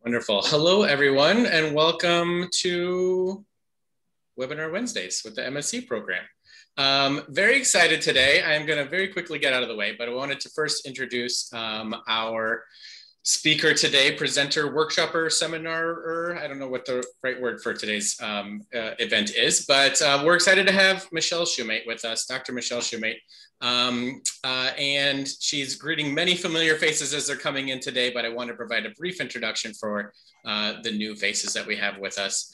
Wonderful. Hello, everyone, and welcome to Webinar Wednesdays with the MSC program. Very excited today. I'm going to very quickly get out of the way, but I wanted to first introduce our speaker today, presenter, workshopper, seminar, I don't know what the right word for today's event is, but we're excited to have Michelle Shumate with us, Dr. Michelle Shumate. And she's greeting many familiar faces as they're coming in today, but I want to provide a brief introduction for the new faces that we have with us.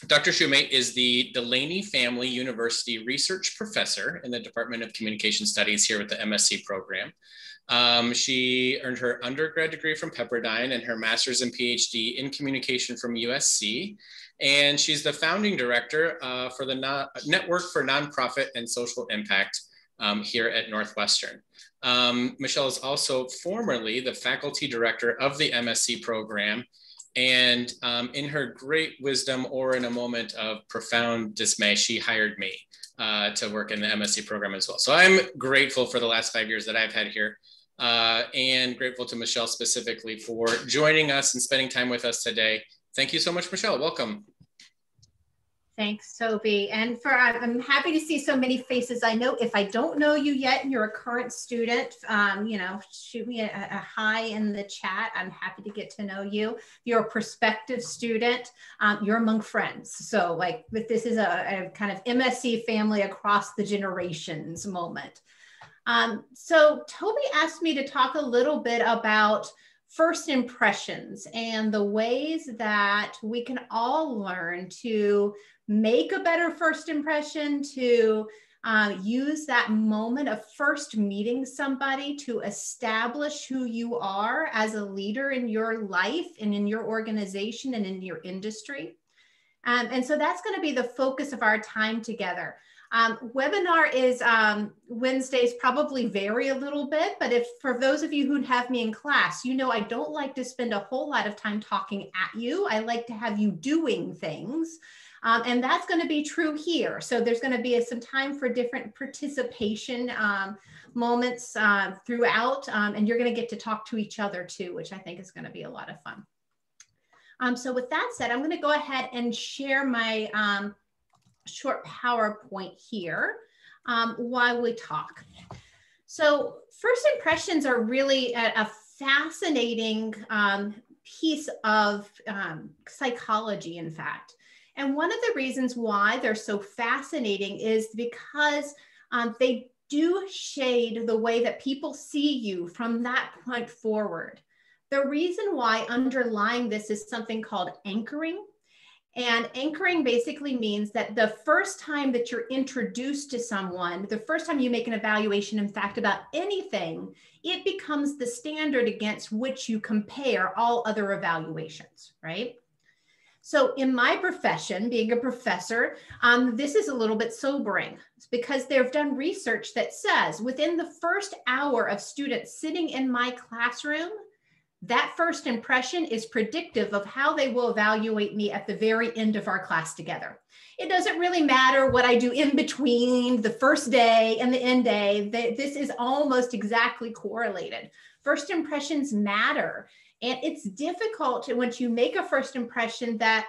Dr. Shumate is the Delaney Family University Research Professor in the Department of Communication Studies here with the MSc program. She earned her undergrad degree from Pepperdine and her master's and PhD in communication from USC. And she's the founding director for the Network for Nonprofit and Social Impact here at Northwestern. Michelle is also formerly the faculty director of the MSc program. And in her great wisdom, or in a moment of profound dismay, she hired me to work in the MSc program as well. So I'm grateful for the last 5 years that I've had here, and grateful to Michelle specifically for joining us and spending time with us today. Thank you so much, Michelle. Welcome. Thanks, Toby. And I'm happy to see so many faces. I know if I don't know you yet and you're a current student, shoot me a hi in the chat. I'm happy to get to know you. If you're a prospective student, you're among friends. So like this is a kind of MSc family across the generations moment. So Toby asked me to talk a little bit about first impressions and the ways that we can all learn to make a better first impression, to use that moment of first meeting somebody to establish who you are as a leader in your life and in your organization and in your industry. And so that's going to be the focus of our time together. Webinar is Wednesdays probably vary a little bit, but if for those of you who have me in class, you know I don't like to spend a whole lot of time talking at you. I like to have you doing things. And that's going to be true here. So there's going to be some time for different participation moments throughout, and you're going to get to talk to each other too, which I think is going to be a lot of fun. So with that said, I'm going to go ahead and share my short PowerPoint here while we talk. So first impressions are really a fascinating piece of psychology, in fact. And one of the reasons why they're so fascinating is because they do shade the way that people see you from that point forward. The reason why underlying this is something called anchoring. And anchoring basically means that the first time that you're introduced to someone, the first time you make an evaluation, in fact, about anything, it becomes the standard against which you compare all other evaluations, right? So in my profession, being a professor, this is a little bit sobering. It's because they've done research that says within the first hour of students sitting in my classroom, that first impression is predictive of how they will evaluate me at the very end of our class together. It doesn't really matter what I do in between the first day and the end day. This is almost exactly correlated. First impressions matter. And it's difficult once you make a first impression that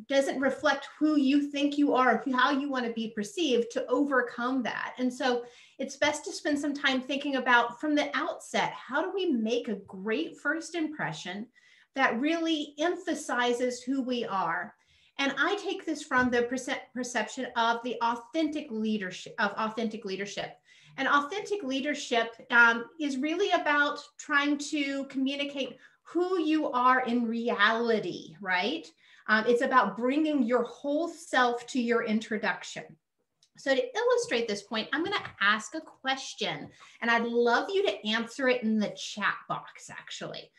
doesn't reflect who you think you are, how you want to be perceived, to overcome that. And so it's best to spend some time thinking about from the outset, how do we make a great first impression that really emphasizes who we are? And I take this from the perception of the authentic leadership, And authentic leadership is really about trying to communicate who you are in reality, right? It's about bringing your whole self to your introduction. So to illustrate this point, I'm going to ask a question, and I'd love you to answer it in the chat box, actually.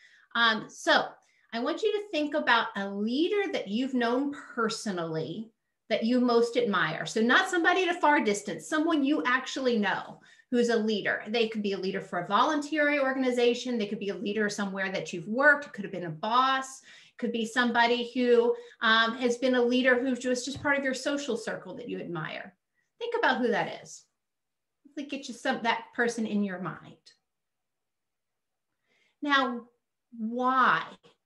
So I want you to think about a leader that you've known personally that you most admire. So not somebody at a far distance, someone you actually know who's a leader. They could be a leader for a voluntary organization. They could be a leader somewhere that you've worked. It could have been a boss. It could be somebody who has been a leader who's just part of your social circle that you admire. Think about who that is. Hopefully get you that person in your mind. Now, Why?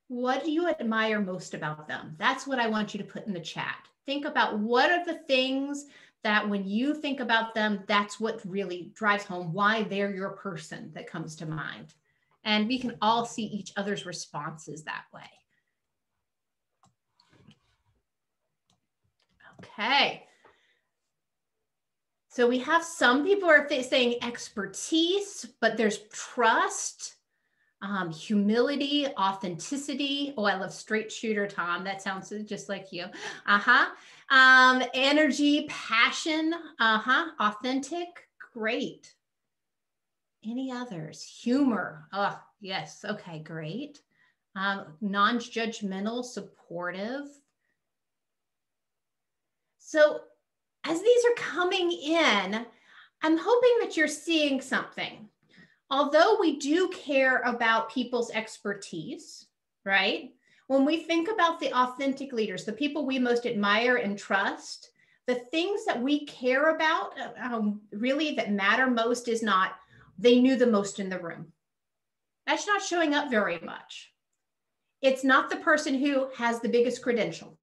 What do you admire most about them? That's what I want you to put in the chat. Think about what are the things that when you think about them, that's what really drives home why they're your person that comes to mind. And we can all see each other's responses that way. Okay. So we have some people are saying expertise, but there's trust, humility, authenticity. Oh, I love straight shooter, Tom. That sounds just like you. Energy, passion, authentic, great. Any others? Humor. Oh, yes. Okay, great. Non-judgmental, supportive. So as these are coming in, I'm hoping that you're seeing something. Although we do care about people's expertise, right? When we think about the authentic leaders, the people we most admire and trust, the things that we care about really that matter most is not they knew the most in the room. That's not showing up very much. It's not the person who has the biggest credential.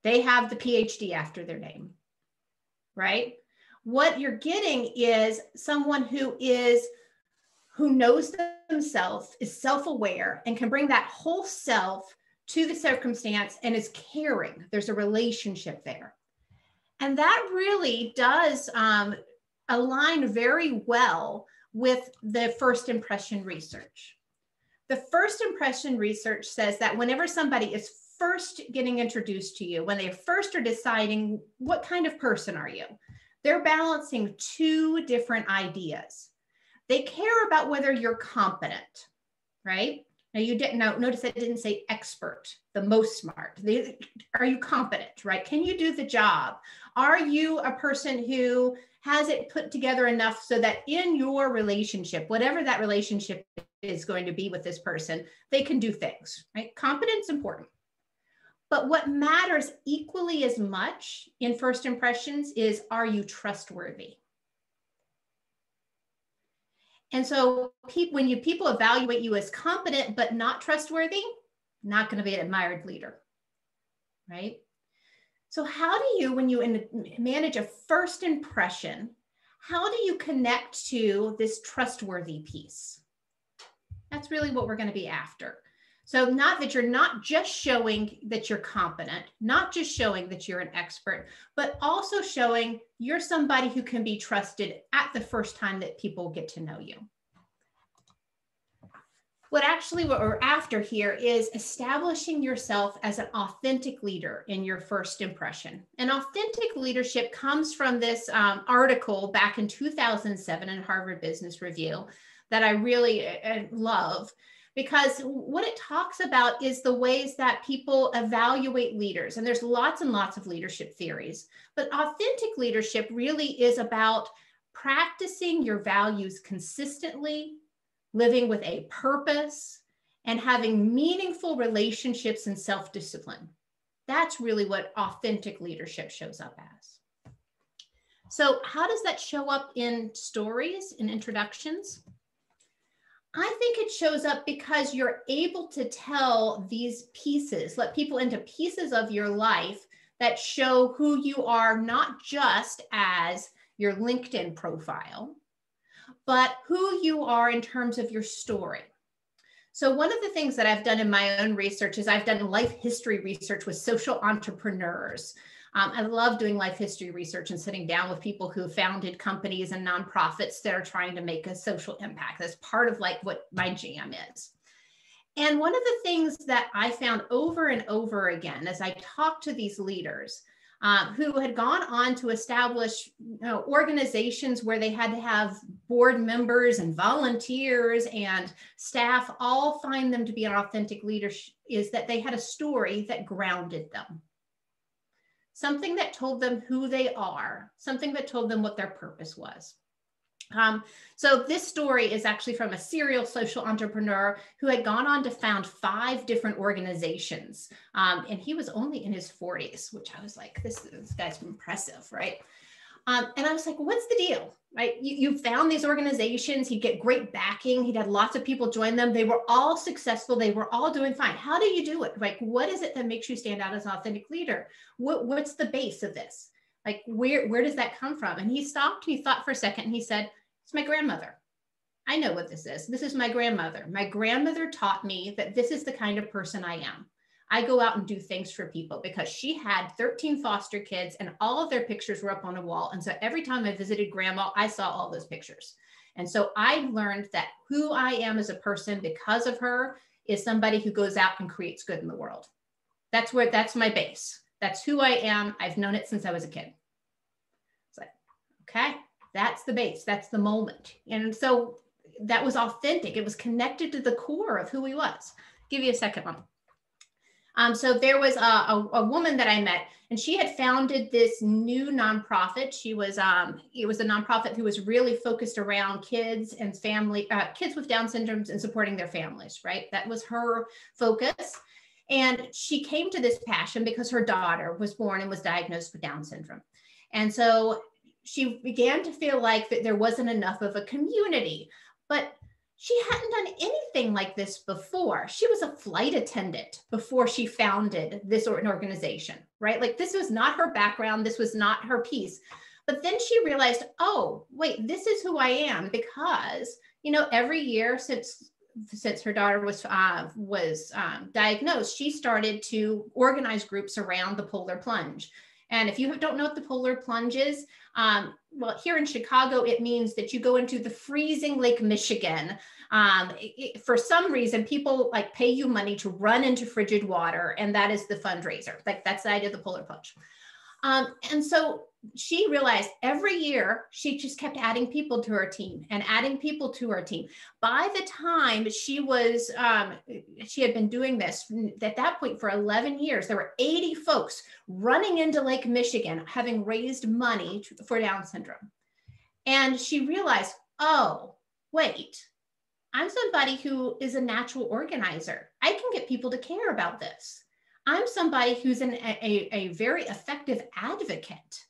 They have the PhD after their name, right? What you're getting is someone who knows themselves, is self-aware, and can bring that whole self to the circumstance and is caring. There's a relationship there. And that really does align very well with the first impression research. The first impression research says that whenever somebody is first getting introduced to you, when they first are deciding what kind of person are you, they're balancing two different ideas. They care about whether you're competent, right? Now you didn't notice that it didn't say expert, the most smart. Are you competent, right? Can you do the job? Are you a person who has it put together enough so that in your relationship, whatever that relationship is going to be with this person, they can do things, right? Competence is important. But what matters equally as much in first impressions is, are you trustworthy? And so when people evaluate you as competent but not trustworthy, not going to be an admired leader, right? So how do you, when you manage a first impression, how do you connect to this trustworthy piece? That's really what we're going to be after. So not that you're not just showing that you're competent, not just showing that you're an expert, but also showing you're somebody who can be trusted at the first time that people get to know you. What we're after here is establishing yourself as an authentic leader in your first impression. And authentic leadership comes from this article back in 2007 in Harvard Business Review that I really love. Because what it talks about is the ways that people evaluate leaders. And there's lots and lots of leadership theories. But authentic leadership really is about practicing your values consistently, living with a purpose, and having meaningful relationships and self-discipline. That's really what authentic leadership shows up as. So how does that show up in stories, in introductions? I think it shows up because you're able to tell these pieces, let people into pieces of your life that show who you are, not just as your LinkedIn profile, but who you are in terms of your story. So one of the things that I've done in my own research is I've done life history research with social entrepreneurs. I love doing life history research and sitting down with people who founded companies and nonprofits that are trying to make a social impact. That's part of like what my jam is. And one of the things that I found over and over again as I talked to these leaders who had gone on to establish organizations where they had to have board members and volunteers and staff all find them to be an authentic leader is that they had a story that grounded them. Something that told them who they are, something that told them what their purpose was. So this story is actually from a serial social entrepreneur who had gone on to found 5 different organizations. And he was only in his 40s, which I was like, this guy's impressive, right? And I was like, what's the deal? Right? You found these organizations, he'd get great backing. He'd had lots of people join them. They were all successful. They were all doing fine. How do you do it? Like, what is it that makes you stand out as an authentic leader? What's the base of this? Like, where does that come from? And he stopped, he thought for a second, and he said, it's my grandmother. I know what this is. This is my grandmother. My grandmother taught me that this is the kind of person I am. I go out and do things for people, because she had 13 foster kids and all of their pictures were up on a wall. And so every time I visited grandma, I saw all those pictures. And so I learned that who I am as a person because of her is somebody who goes out and creates good in the world. That's my base. That's who I am. I've known it since I was a kid. It's like, okay, that's the base. That's the moment. And so that was authentic. It was connected to the core of who he was. I'll give you a second one. So there was a woman that I met, and she had founded this new nonprofit. It was a nonprofit who was really focused around kids and kids with Down syndromes and supporting their families, right? That was her focus. And she came to this passion because her daughter was born and was diagnosed with Down syndrome. And so she began to feel like that there wasn't enough of a community, but she hadn't done anything like this before. She was a flight attendant before she founded this organization, right? Like, this was not her background. This was not her piece. But then she realized, oh, wait, this is who I am, because, every year since her daughter was diagnosed, she started to organize groups around the polar plunge. And if you don't know what the polar plunge is, well, here in Chicago, it means that you go into the freezing Lake Michigan. For some reason, people like pay you money to run into frigid water, and that is the fundraiser. Like, that's the idea of the polar plunge. And so she realized every year she just kept adding people to her team and adding people to her team. By the time she had been doing this at that point for 11 years, there were 80 folks running into Lake Michigan, having raised money for Down syndrome. And she realized, oh, wait, I'm somebody who is a natural organizer. I can get people to care about this. I'm somebody who's a very effective advocate.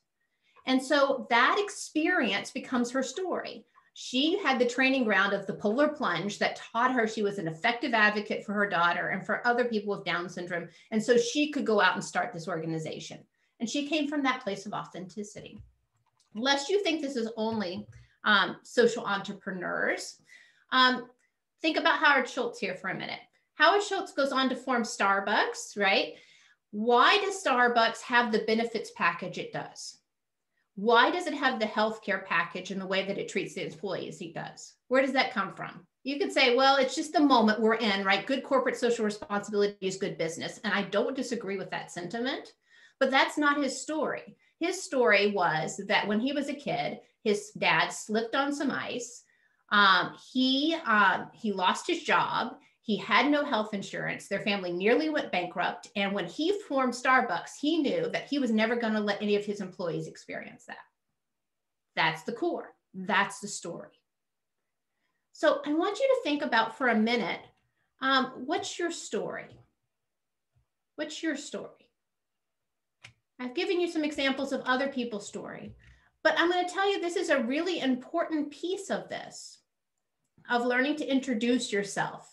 And so that experience becomes her story. She had the training ground of the polar plunge that taught her she was an effective advocate for her daughter and for other people with Down syndrome. And so she could go out and start this organization. And she came from that place of authenticity. Lest you think this is only social entrepreneurs, think about Howard Schultz here for a minute. Howard Schultz goes on to form Starbucks, right? Why does Starbucks have the benefits package it does? Why does it have the healthcare package and the way that it treats the employees it does? Where does that come from? You could say, well, it's just the moment we're in, right? Good corporate social responsibility is good business. And I don't disagree with that sentiment, but that's not his story. His story was that when he was a kid, his dad slipped on some ice. He lost his job. He had no health insurance. Their family nearly went bankrupt. And when he formed Starbucks, he knew that he was never going to let any of his employees experience that. That's the core. That's the story. So I want you to think about for a minute, what's your story? What's your story? I've given you some examples of other people's story, but I'm going to tell you this is a really important piece of this, of learning to introduce yourself.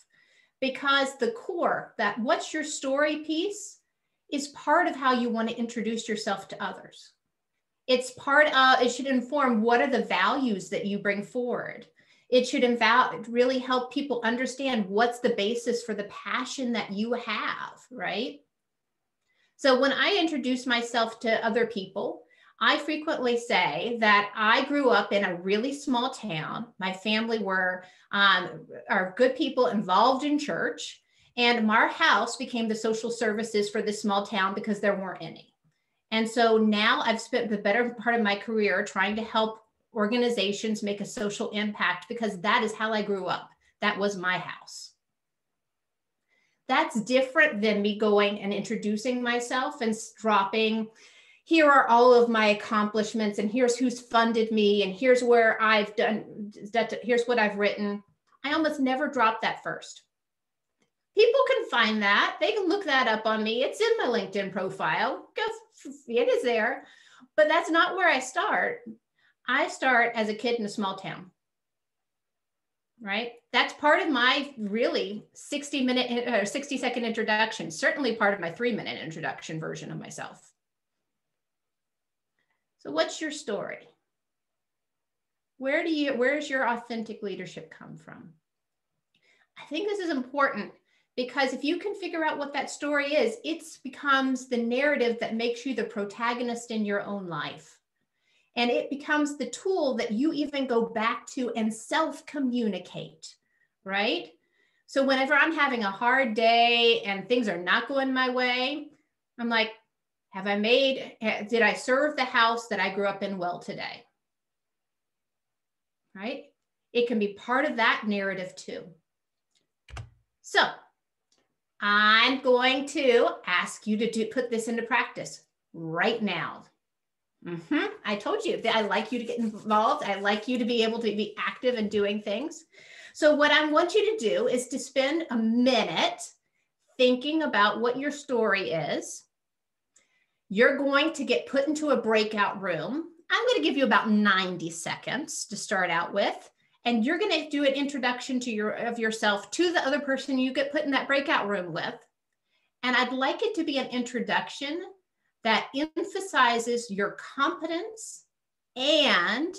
Because the core, that what's your story piece, is part of how you want to introduce yourself to others. It's it should inform what are the values that you bring forward. It should really help people understand what's the basis for the passion that you have, right? So when I introduce myself to other people, I frequently say that I grew up in a really small town. My family are good people involved in church, and our house became the social services for this small town because there weren't any. And so now I've spent the better part of my career trying to help organizations make a social impact, because that is how I grew up. That was my house. That's different than me going and introducing myself and dropping, here are all of my accomplishments, and here's who's funded me, and here's where I've done, here's what I've written. I almost never drop that first. People can find that. They can look that up on me. It's in my LinkedIn profile. It is there. But that's not where I start. I start as a kid in a small town, right? That's part of my really 60-minute or 60-second introduction, certainly part of my 3-minute introduction version of myself. So what's your story? Where's your authentic leadership come from? I think this is important because if you can figure out what that story is, it becomes the narrative that makes you the protagonist in your own life. And it becomes the tool that you even go back to and self-communicate, right? So whenever I'm having a hard day and things are not going my way, I'm like, did I serve the house that I grew up in well today? Right? It can be part of that narrative too. So I'm going to ask you to put this into practice right now. I told you that I like you to get involved. I like you to be able to be active and doing things. So what I want you to do is to spend a minute thinking about what your story is. You're going to get put into a breakout room. I'm going to give you about 90 seconds to start out with. And you're going to do an introduction of yourself to the other person you get put in that breakout room with. And I'd like it to be an introduction that emphasizes your competence and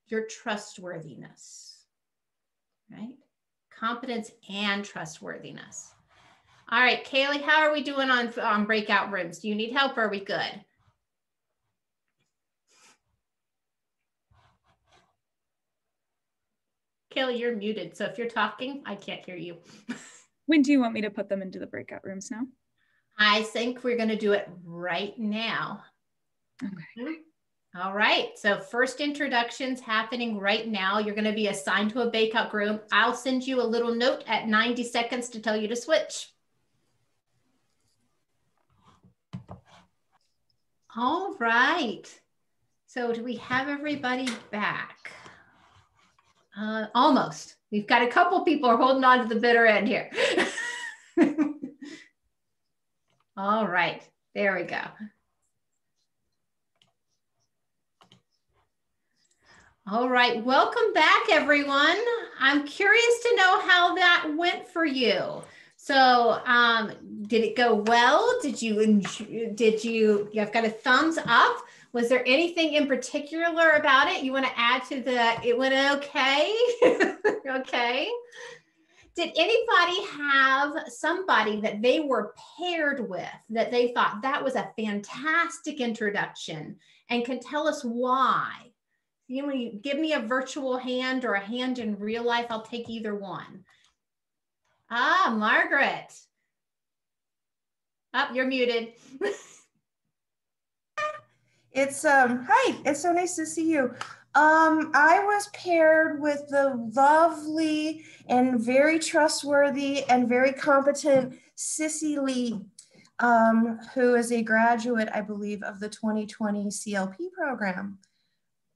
your trustworthiness, right? Competence and trustworthiness. All right, Kaylee, how are we doing on breakout rooms? Do you need help or are we good? Kaylee, you're muted. So if you're talking, I can't hear you. When do you want me to put them into the breakout rooms now? I think we're going to do it right now. Okay. All right. So first introductions happening right now. You're going to be assigned to a breakout room. I'll send you a little note at 90 seconds to tell you to switch. All right. So do we have everybody back? Almost. We've got a couple people holding on to the bitter end here. All right, there we go. All right, welcome back, everyone. I'm curious to know how that went for you. So did it go well? You've got a thumbs up. Was there anything in particular about it you want to add to it went okay? Okay. Did anybody have somebody that they were paired with that they thought that was a fantastic introduction and can tell us why? You give me a virtual hand or a hand in real life, I'll take either one. Ah, Margaret. Oh, you're muted. Hi, it's so nice to see you. I was paired with the lovely and very trustworthy and very competent Sissy Lee, who is a graduate, I believe, of the 2020 CLP program.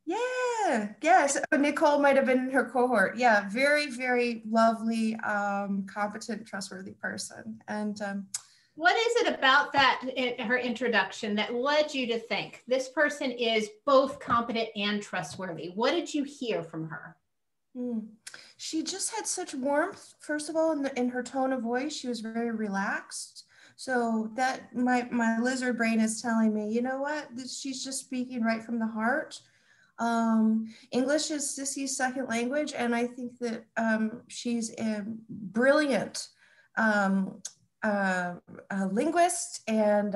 Yeah, yes, Nicole might have been in her cohort. Yeah, very, very lovely, competent, trustworthy person. And what is it about her introduction that led you to think this person is both competent and trustworthy? What did you hear from her? She just had such warmth, first of all, in her tone of voice. She was very relaxed. So that my lizard brain is telling me, you know what, she's just speaking right from the heart. English is Sissy's second language, and I think that she's a brilliant a linguist, and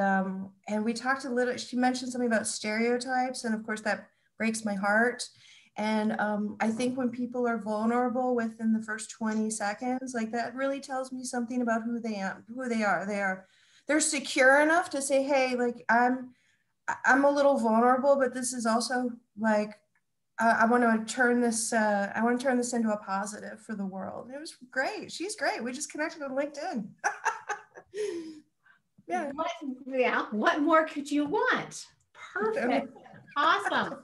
we talked a little. She mentioned something about stereotypes, and of course that breaks my heart. And I think when people are vulnerable within the first 20 seconds, like that really tells me something about who they are. They're secure enough to say, hey, like I'm a little vulnerable, but this is also like I want to turn this into a positive for the world. It was great. She's great. We just connected on LinkedIn. Yeah. What more could you want? Perfect. Awesome.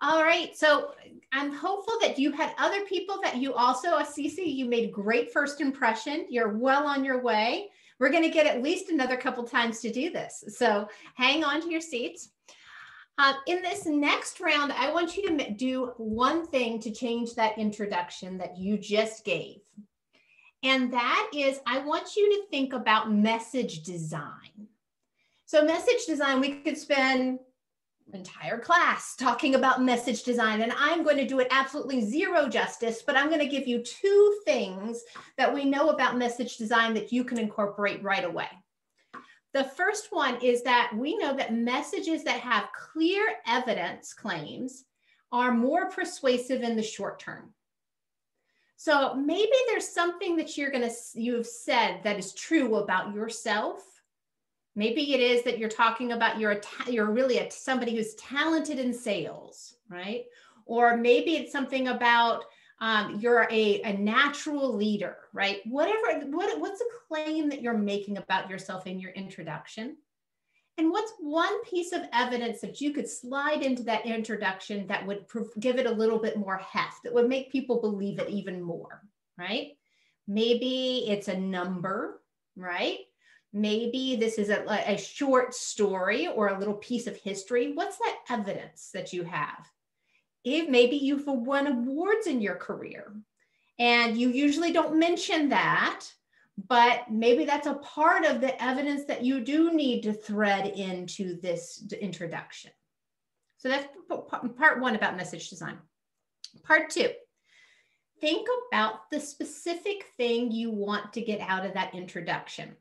All right. So I'm hopeful that you had other people that you also, Cece, you made great first impression. You're well on your way. We're going to get at least another couple times to do this. So hang on to your seats. In this next round, I want you to do one thing to change that introduction that you just gave. And that is, I want you to think about message design. So message design, we could spend an entire class talking about message design, and I'm going to do it absolutely zero justice, but I'm going to give you 2 things that we know about message design that you can incorporate right away. The first one is that we know that messages that have clear evidence claims are more persuasive in the short term. So maybe there's something that you've said that is true about yourself. Maybe it is that you're talking about you're really somebody who's talented in sales, right? Or maybe it's something about you're a natural leader, right? What's a claim that you're making about yourself in your introduction? And what's one piece of evidence that you could slide into that introduction that would give it a little bit more heft, that would make people believe it even more, right? Maybe it's a number, right? Maybe this is a short story or a little piece of history. What's that evidence that you have? If maybe you've won awards in your career and you usually don't mention that, but maybe that's a part of the evidence that you do need to thread into this introduction. So that's part 1 about message design. Part 2, think about the specific thing you want to get out of that introduction.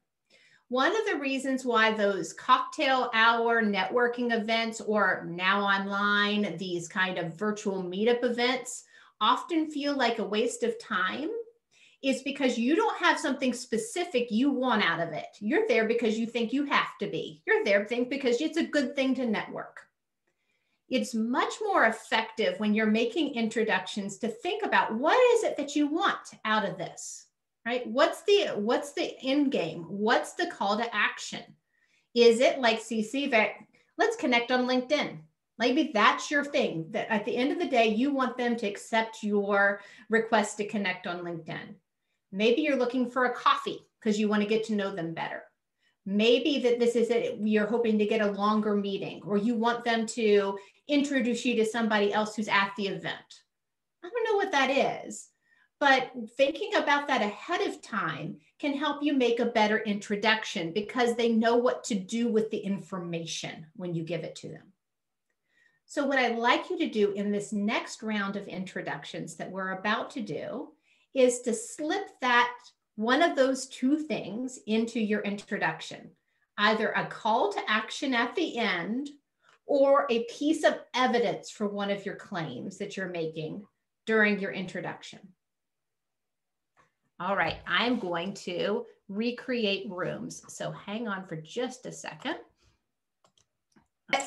One of the reasons why those cocktail hour networking events, or now online, these kind of virtual meetup events often feel like a waste of time is because you don't have something specific you want out of it. You're there because you think you have to be. You're there because it's a good thing to network. It's much more effective when you're making introductions to think about what is it that you want out of this. Right? What's the end game? What's the call to action? Is it like CC that let's connect on LinkedIn? Maybe that's your thing, that at the end of the day, you want them to accept your request to connect on LinkedIn. Maybe you're looking for a coffee because you want to get to know them better. Maybe that this is it, you're hoping to get a longer meeting, or you want them to introduce you to somebody else who's at the event. I don't know what that is. But thinking about that ahead of time can help you make a better introduction because they know what to do with the information when you give it to them. So what I'd like you to do in this next round of introductions that we're about to do is to slip that one of those 2 things into your introduction, either a call to action at the end or a piece of evidence for one of your claims that you're making during your introduction. All right, I'm going to recreate rooms. So hang on for just a second.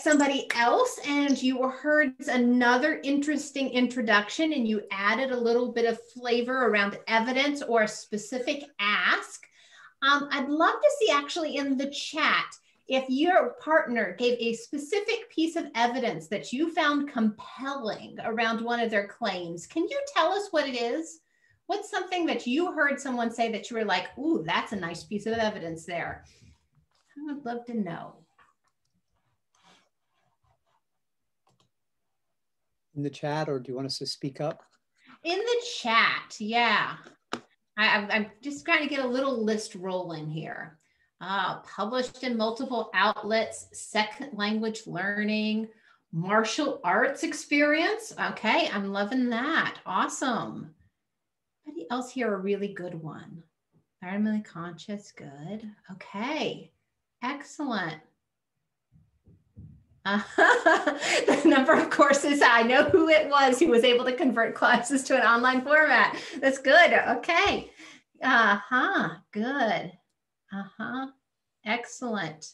Somebody else, and you heard another interesting introduction and you added a little bit of flavor around evidence or a specific ask. I'd love to see actually in the chat if your partner gave a specific piece of evidence that you found compelling around one of their claims. Can you tell us what it is? What's something that you heard someone say that you were like, ooh, that's a nice piece of evidence there? I would love to know. In the chat, or do you want us to speak up? In the chat, yeah. I'm just trying to get a little list rolling here. Published in multiple outlets, second language learning, martial arts experience. Okay, I'm loving that. Awesome. Anybody else here a really good one? Environmentally conscious, good. Okay, excellent. The number of courses, I know who it was who was able to convert classes to an online format. That's good. Okay. Good. Excellent.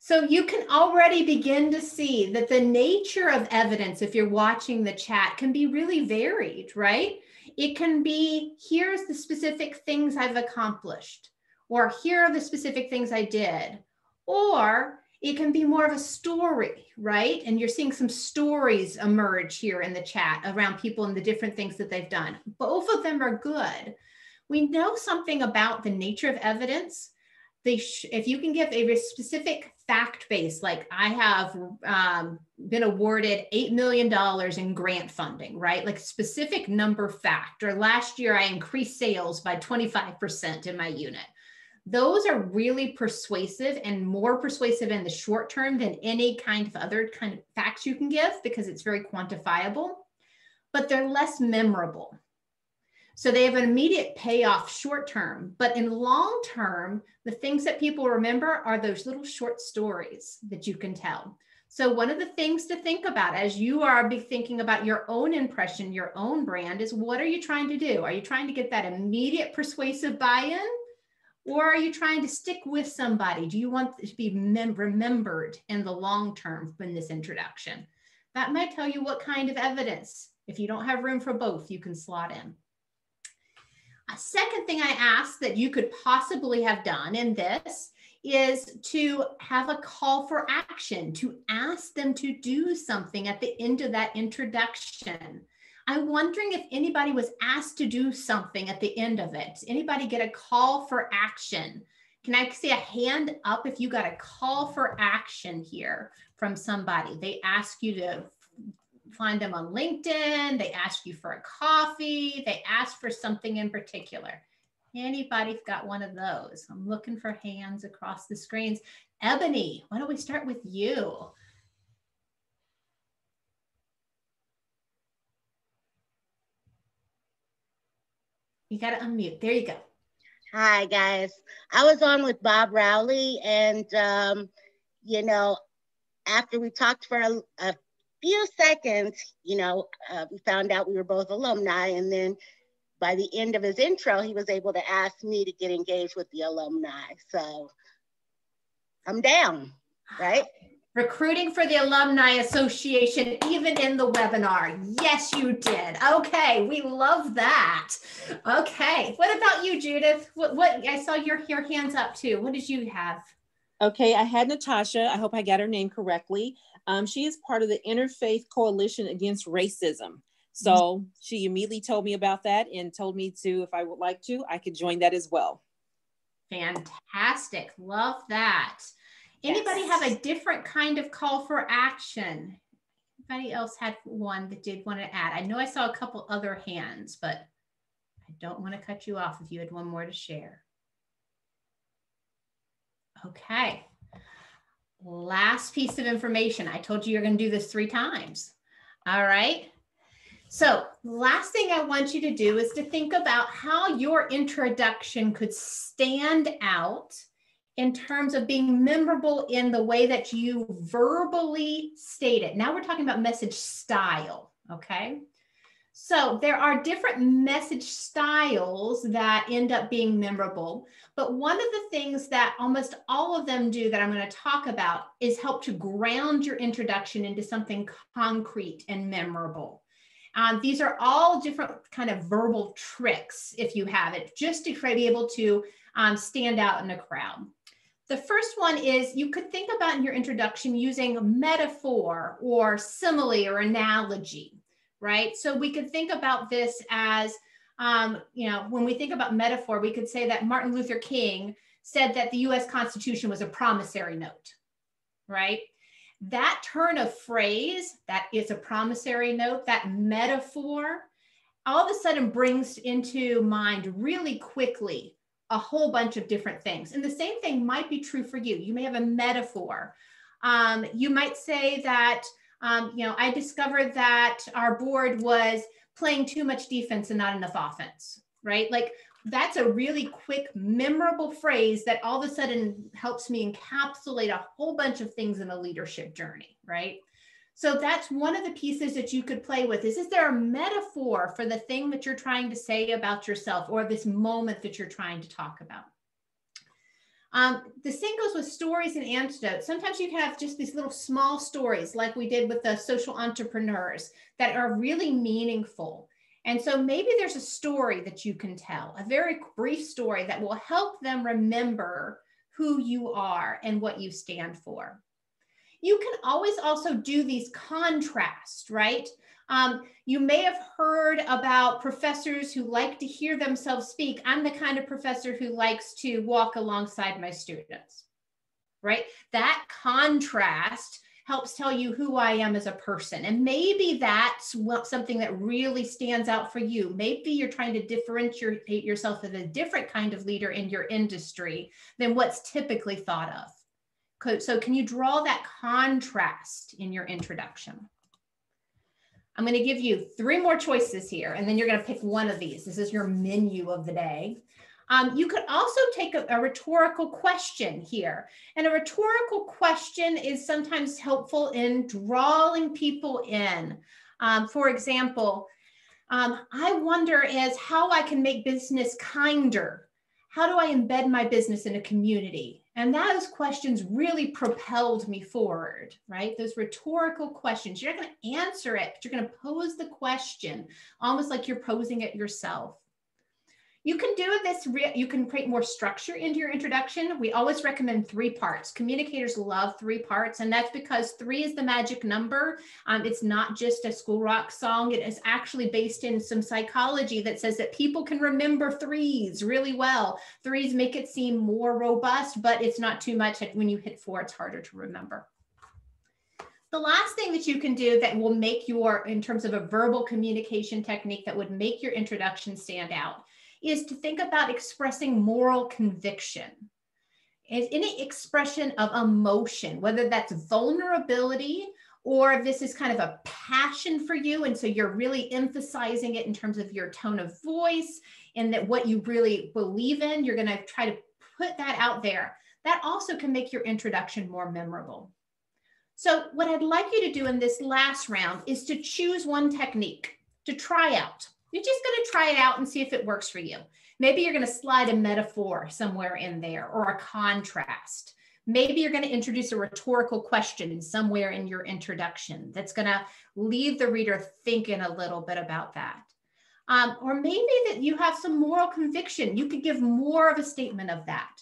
So you can already begin to see that the nature of evidence, if you're watching the chat, can be really varied, right? It can be, here's the specific things I've accomplished, or here are the specific things I did, or it can be more of a story, right? And you're seeing some stories emerge here in the chat around people and the different things that they've done. Both of them are good. We know something about the nature of evidence. If you can give a specific fact-based, like I have been awarded $8 million in grant funding, right? Like specific number fact, or last year I increased sales by 25% in my unit. Those are really persuasive and more persuasive in the short term than any kind of other kind of facts you can give, because it's very quantifiable, but they're less memorable. So they have an immediate payoff short term, but in long term, the things that people remember are those little short stories that you can tell. So one of the things to think about as you are thinking about your own impression, your own brand, is what are you trying to do? Are you trying to get that immediate persuasive buy-in? Or are you trying to stick with somebody? Do you want to be remembered in the long term in this introduction? That might tell you what kind of evidence. If you don't have room for both, you can slot in. A second thing I asked that you could possibly have done in this is to have a call for action, to ask them to do something at the end of that introduction. I'm wondering if anybody was asked to do something at the end of it. Does anybody get a call for action? Can I see a hand up if you got a call for action here from somebody? They ask you to find them on LinkedIn, they ask you for a coffee, they ask for something in particular. Anybody got one of those? I'm looking for hands across the screens. Ebony, why don't we start with you? You got to unmute. There you go. Hi, guys. I was on with Bob Rowley, and, you know, after we talked for a few seconds, you know, we found out we were both alumni, and then by the end of his intro, he was able to ask me to get engaged with the alumni. So I'm down, right? Recruiting for the Alumni Association, even in the webinar. Yes, you did. Okay, we love that. Okay, what about you, Judith? What I saw your hands up too. What did you have? Okay, I had Natasha. I hope I got her name correctly. She is part of the Interfaith Coalition Against Racism. So she immediately told me about that and told me to, if I would like to, I could join that as well. Fantastic. Love that. Anybody have a different kind of call for action? Anybody else had one that did want to add? I know I saw a couple other hands, but I don't want to cut you off if you had one more to share. Okay. Last piece of information. I told you you're going to do this 3 times. All right. So last thing I want you to do is to think about how your introduction could stand out in terms of being memorable in the way that you verbally state it. Now we're talking about message style, okay? So there are different message styles that end up being memorable, but one of the things that almost all of them do that I'm going to talk about is help to ground your introduction into something concrete and memorable. These are all different kind of verbal tricks, if you have it, just to be able to stand out in a crowd. The first one is you could think about in your introduction using metaphor or simile or analogy, right? So we could think about this as, you know, when we think about metaphor, we could say that Martin Luther King said that the US Constitution was a promissory note, right? That turn of phrase, that is a promissory note, that metaphor, all of a sudden brings into mind really quickly a whole bunch of different things. And the same thing might be true for you. You may have a metaphor. You might say that, you know, I discovered that our board was playing too much defense and not enough offense, right? Like that's a really quick, memorable phrase that all of a sudden helps me encapsulate a whole bunch of things in a leadership journey, right? So that's one of the pieces that you could play with is there a metaphor for the thing that you're trying to say about yourself or this moment that you're trying to talk about? The same goes with stories and anecdotes. Sometimes you can have just these little small stories like we did with the social entrepreneurs that are really meaningful. And so maybe there's a story that you can tell, a very brief story that will help them remember who you are and what you stand for. You can always also do these contrasts, right? You may have heard about professors who like to hear themselves speak. I'm the kind of professor who likes to walk alongside my students, right? That contrast helps tell you who I am as a person. And maybe that's something that really stands out for you. Maybe you're trying to differentiate yourself as a different kind of leader in your industry than what's typically thought of. So can you draw that contrast in your introduction? I'm going to give you 3 more choices here, and then you're going to pick one of these. This is your menu of the day. You could also take a rhetorical question here. And a rhetorical question is sometimes helpful in drawing people in. For example, I wonder is how I can make business kinder. How do I embed my business in a community? And those questions really propelled me forward, right? Those rhetorical questions. You're not going to answer it, but you're going to pose the question, almost like you're posing it yourself. You can do this, you can create more structure into your introduction. We always recommend 3 parts. Communicators love 3 parts, and that's because 3 is the magic number. It's not just a school rock song. It is actually based in some psychology that says that people can remember 3s really well. 3s make it seem more robust, but it's not too much. When you hit 4, it's harder to remember. The last thing that you can do that will make in terms of a verbal communication technique that would make your introduction stand out is to think about expressing moral conviction. Is any expression of emotion, whether that's vulnerability or if this is kind of a passion for you, and so you're really emphasizing it in terms of your tone of voice and that what you really believe in, you're going to try to put that out there. That also can make your introduction more memorable. So what I'd like you to do in this last round is to choose one technique to try out. You're just going to try it out and see if it works for you. Maybe you're going to slide a metaphor somewhere in there or a contrast. Maybe you're going to introduce a rhetorical question somewhere in your introduction that's going to leave the reader thinking a little bit about that. Or maybe that you have some moral conviction. You could give more of a statement of that.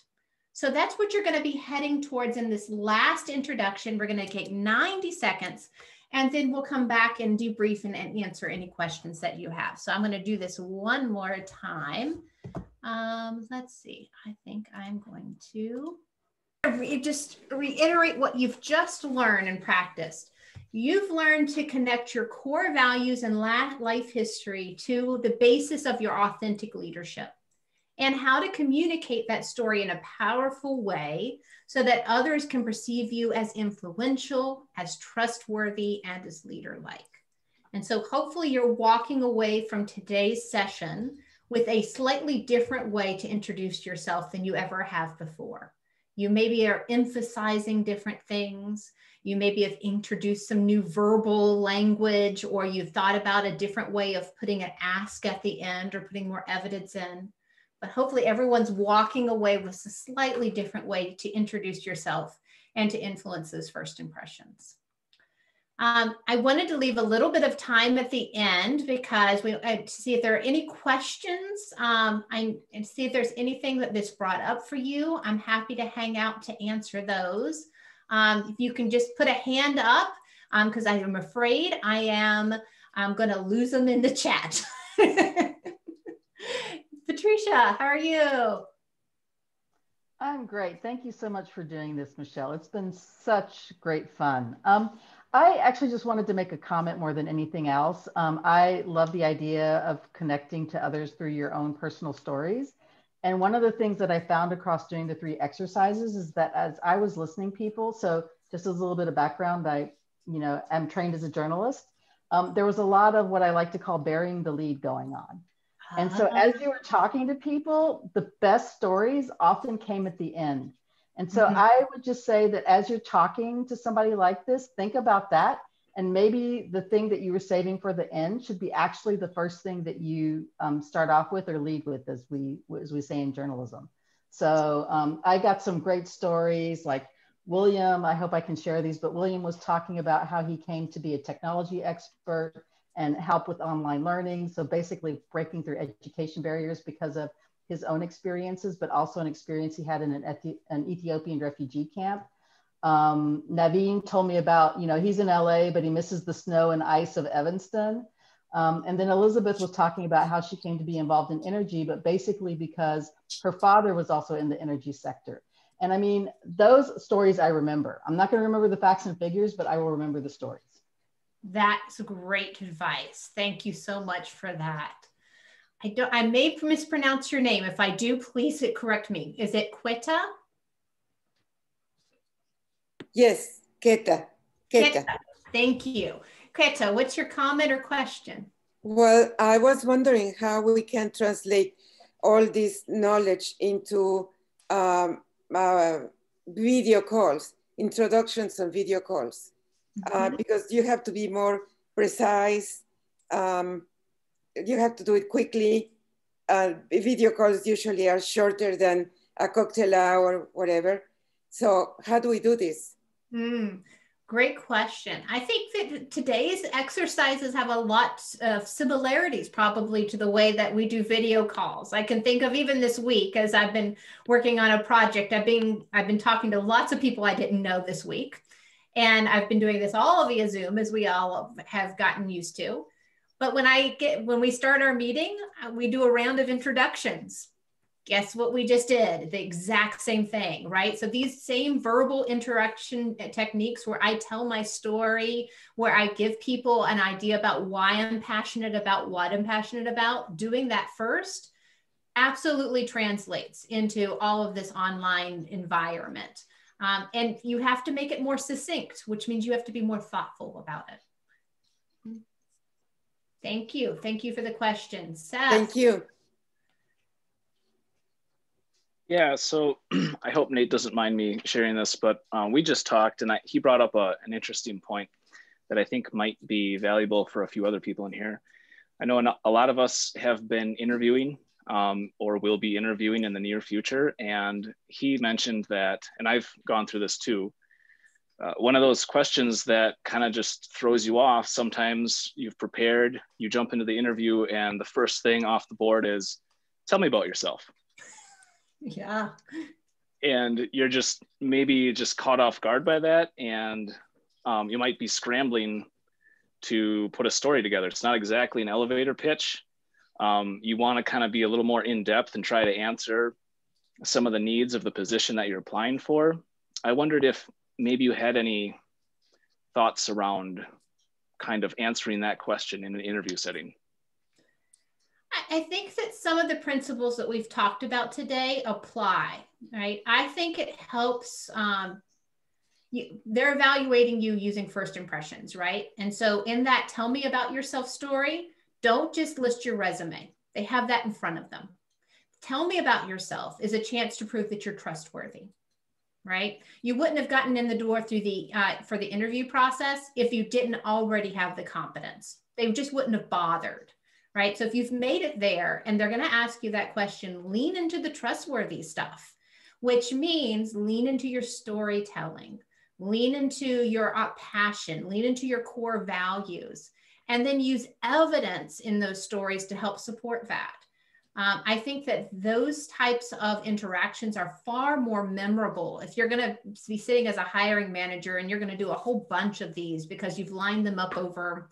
So that's what you're going to be heading towards in this last introduction. We're going to take 90 seconds. And then we'll come back and debrief and answer any questions that you have. So I'm going to do this one more time. Let's see. I think I'm going to just reiterate what you've just learned and practiced. You've learned to connect your core values and life history to the basis of your authentic leadership, and how to communicate that story in a powerful way so that others can perceive you as influential, as trustworthy, and as leader-like. And so hopefully you're walking away from today's session with a slightly different way to introduce yourself than you ever have before. You maybe are emphasizing different things. You maybe have introduced some new verbal language, or you've thought about a different way of putting an ask at the end or putting more evidence in. But hopefully everyone's walking away with a slightly different way to introduce yourself and to influence those first impressions. I wanted to leave a little bit of time at the end because to see if there are any questions and see if there's anything that this brought up for you. I'm happy to hang out to answer those. If you can just put a hand up, because I am afraid I'm going to lose them in the chat. Patricia, how are you? I'm great. Thank you so much for doing this, Michelle. It's been such great fun. I actually just wanted to make a comment more than anything else. I love the idea of connecting to others through your own personal stories. And one of the things that I found across doing the 3 exercises is that as I was listening to people, so just as a little bit of background, I'm trained as a journalist. There was a lot of what I like to call burying the lead going on. And so as you were talking to people, the best stories often came at the end. And so I would just say that as you're talking to somebody like this, think about that. And maybe the thing that you were saving for the end should be actually the first thing that you start off with or lead with, as we say in journalism. So I got some great stories like William, I hope I can share these, but William was talking about how he came to be a technology expert and help with online learning. So basically breaking through education barriers because of his own experiences, but also an experience he had in an Ethiopian refugee camp. Naveen told me about, he's in LA, but he misses the snow and ice of Evanston. And then Elizabeth was talking about how she came to be involved in energy, but basically because her father was also in the energy sector. And I mean, those stories I remember. I'm not going to remember the facts and figures, but I will remember the stories. That's great advice. Thank you so much for that. I may mispronounce your name. If I do, please correct me. Is it Quetta? Yes, Keta. Keta. Thank you. Quetta, what's your comment or question? Well, I was wondering how we can translate all this knowledge into video calls, introductions on video calls, because you have to be more precise. You have to do it quickly. Video calls usually are shorter than a cocktail hour or whatever. So how do we do this? Great question. I think that today's exercises have a lot of similarities probably to the way that we do video calls. I can think of even this week as I've been working on a project. I've been talking to lots of people I didn't know this week. And I've been doing this all via Zoom, as we all have gotten used to. But when we start our meeting, we do a round of introductions. Guess what we just did? The exact same thing, right? So these same verbal interaction techniques where I tell my story, where I give people an idea about why I'm passionate about what I'm passionate about, doing that first absolutely translates into all of this online environment. And you have to make it more succinct, which means you have to be more thoughtful about it. Thank you. Thank you for the question. Seth. Thank you. Yeah, so I hope Nate doesn't mind me sharing this, but we just talked and he brought up an interesting point that I think might be valuable for a few other people in here. I know a lot of us have been interviewing or will be interviewing in the near future. And he mentioned that, and I've gone through this too, one of those questions that kind of just throws you off. Sometimes you've prepared, you jump into the interview and the first thing off the board is, tell me about yourself. Yeah. And you're just maybe just caught off guard by that. And you might be scrambling to put a story together. It's not exactly an elevator pitch. You want to kind of be a little more in depth and try to answer some of the needs of the position that you're applying for. I wondered if maybe you had any thoughts around kind of answering that question in an interview setting. I think that some of the principles that we've talked about today apply, right? I think it helps, they're evaluating you using first impressions, right? And so in that tell me about yourself story, don't just list your resume. They have that in front of them. Tell me about yourself is a chance to prove that you're trustworthy, right? You wouldn't have gotten in the door through for the interview process if you didn't already have the competence. They just wouldn't have bothered. Right? So if you've made it there and they're going to ask you that question, lean into the trustworthy stuff, which means lean into your storytelling, lean into your passion, lean into your core values, and then use evidence in those stories to help support that. I think that those types of interactions are far more memorable. If you're going to be sitting as a hiring manager and you're going to do a whole bunch of these because you've lined them up over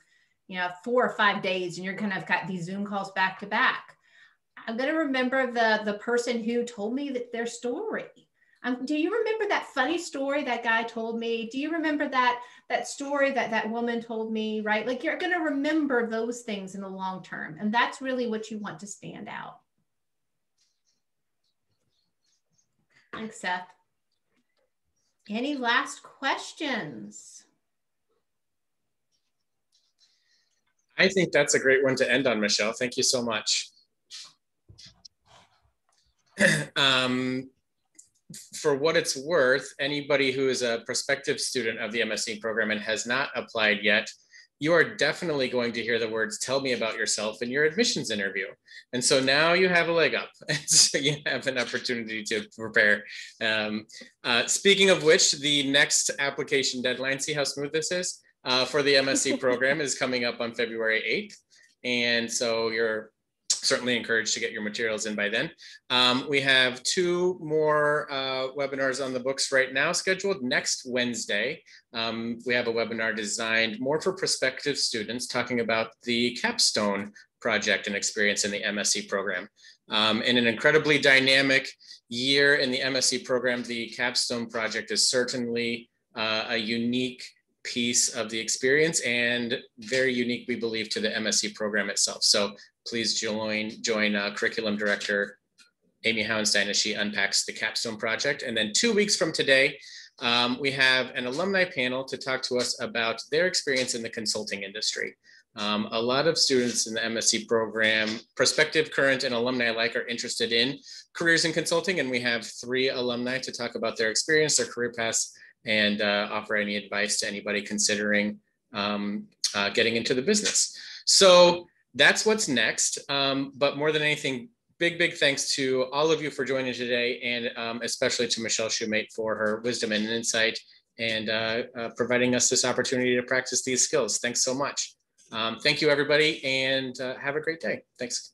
4 or 5 days and you're kind of got these Zoom calls back to back. I'm going to remember the person who told me their story. Do you remember that funny story that guy told me? Do you remember that story that woman told me, right? Like you're going to remember those things in the long term. And that's really what you want to stand out. Thanks, Seth. Any last questions? I think that's a great one to end on, Michelle. Thank you so much. For what it's worth, anybody who is a prospective student of the MSc program and has not applied yet, you are definitely going to hear the words, tell me about yourself in your admissions interview. And so now you have a leg up. So you have an opportunity to prepare. Speaking of which, the next application deadline, see how smooth this is? For the MSc program is coming up on February 8th. And so you're certainly encouraged to get your materials in by then. We have 2 more webinars on the books right now scheduled next Wednesday. We have a webinar designed more for prospective students talking about the capstone project and experience in the MSc program. In an incredibly dynamic year in the MSc program, the capstone project is certainly a unique piece of the experience and very unique, we believe, to the MSc program itself. So please join Curriculum Director Amy Howenstein as she unpacks the capstone project. And then 2 weeks from today, we have an alumni panel to talk to us about their experience in the consulting industry. A lot of students in the MSc program, prospective, current, and alumni alike, are interested in careers in consulting, and we have 3 alumni to talk about their experience, their career paths, and offer any advice to anybody considering getting into the business. So that's what's next. But more than anything, big thanks to all of you for joining today, and especially to Michelle Shumate for her wisdom and insight and providing us this opportunity to practice these skills. Thanks so much. Thank you, everybody, and have a great day. Thanks.